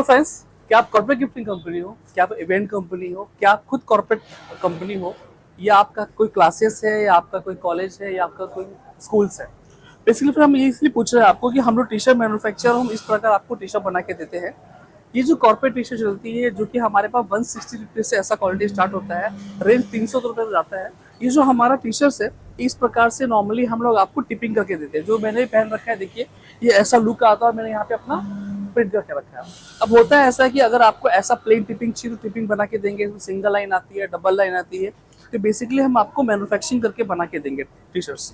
Hello friends, क्या आप corporate gifting company हो, क्या आप इवेंट कंपनी हो, क्या आप खुद कॉर्पोरेट कंपनी हो, या आपका कोई क्लासेस है, या आपका कोई कॉलेज है, या आपका कोई स्कूल्स है। बेसिकली फिर हम ये इसलिए पूछ रहे हैं आपको कि हम लोग टी शर्ट मैन्युफैक्चर, हम इस प्रकार आपको टी शर्ट बना के देते हैं। ये जो कॉर्पोरेट टी शर्ट चलती है, जो कि हमारे पास 160 रुपीज से ऐसा क्वालिटी स्टार्ट होता है, रेंज 300 रुपये में जाता है। ये जो हमारा टी शर्ट है, इस प्रकार से नॉर्मली हम लोग आपको टिपिंग करके देते हैं। जो मैंने भी पहन रखा है, देखिए ये ऐसा लुक आता है, मैंने यहाँ पे अपना प्रिंट करके रखा है। अब होता है ऐसा कि अगर आपको ऐसा प्लेन टिपिंग चाहिए तो टिपिंग बना के देंगे, सिंगल लाइन आती है, डबल लाइन आती है। तो बेसिकली हम आपको मैन्युफैक्चरिंग करके बना के देंगे टी शर्ट्स,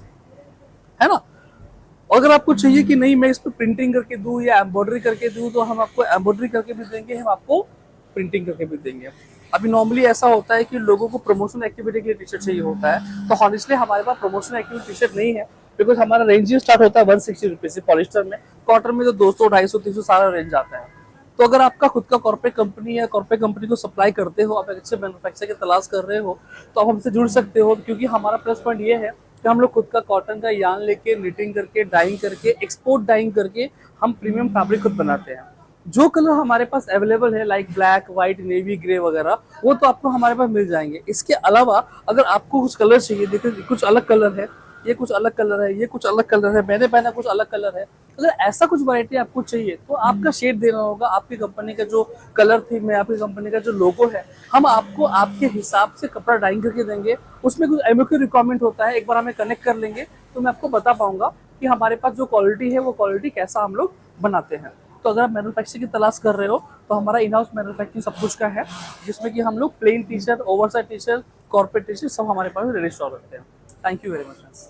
है ना। और अगर आपको चाहिए कि नहीं मैं इस पर प्रिंटिंग करके दूं या एम्ब्रॉयडरी करके दूं, तो हम आपको एम्ब्रॉयडरी करके भी देंगे, हम आपको प्रिंटिंग करके भी देंगे। अभी नॉर्मली ऐसा होता है कि लोगों को प्रमोशन एक्टिविटी के लिए टी शर्ट चाहिए होता है, तो हॉनेस्टली हमारे पास प्रमोशन एक्टिविटी टी शर्ट नहीं है, बिकॉज हमारा रेंज ही स्टार्ट होता है 160 रुपीज से पॉलिस्टर में। कॉटन में तो 200, 250, 300 सारा रेंज आता है। तो अगर आपका खुद का कॉर्पोरेट कंपनी है, कॉर्पोरेट कंपनी को सप्लाई करते हो, आप अच्छे मैन्युफैक्चर की तलाश कर रहे हो, तो आप हमसे जुड़ सकते हो। क्योंकि हमारा प्लस पॉइंट ये है कि हम लोग खुद का कॉटन का यार्न लेके निटिंग करके डाइंग करके एक्सपोर्ट डाइंग करके हम प्रीमियम फैब्रिक खुद बनाते हैं। जो कलर हमारे पास अवेलेबल है, like black, white, navy, grey वगैरह, वो तो आपको हमारे पास मिल जाएंगे। इसके अलावा अगर आपको कुछ कलर चाहिए, देखिए कुछ अलग कलर है, ये कुछ अलग कलर है, ये कुछ अलग कलर है, मैंने पहना कुछ अलग कलर है। अगर ऐसा कुछ वैरायटी आपको चाहिए तो आपका शेड देना होगा, आपकी कंपनी का जो कलर थीम है, आपकी कंपनी का जो लोगो है, हम आपको आपके हिसाब से कपड़ा डाइंग करके देंगे। उसमें कुछ एमओक्यू रिक्वायरमेंट होता है, एक बार हमें कनेक्ट कर लेंगे तो मैं आपको बता पाऊंगा कि हमारे पास जो क्वालिटी है वो क्वालिटी कैसा हम लोग बनाते हैं। तो अगर आप मैन्युफैक्चरिंग की तलाश कर रहे हो तो हमारा इन हाउस मैन्युफैक्चरिंग सब कुछ का है, जिसमें कि हम लोग plain T shirt, oversize T shirt, corporate T shirt सब हमारे पास रेडी स्टॉक रखते हैं। Thank you very much.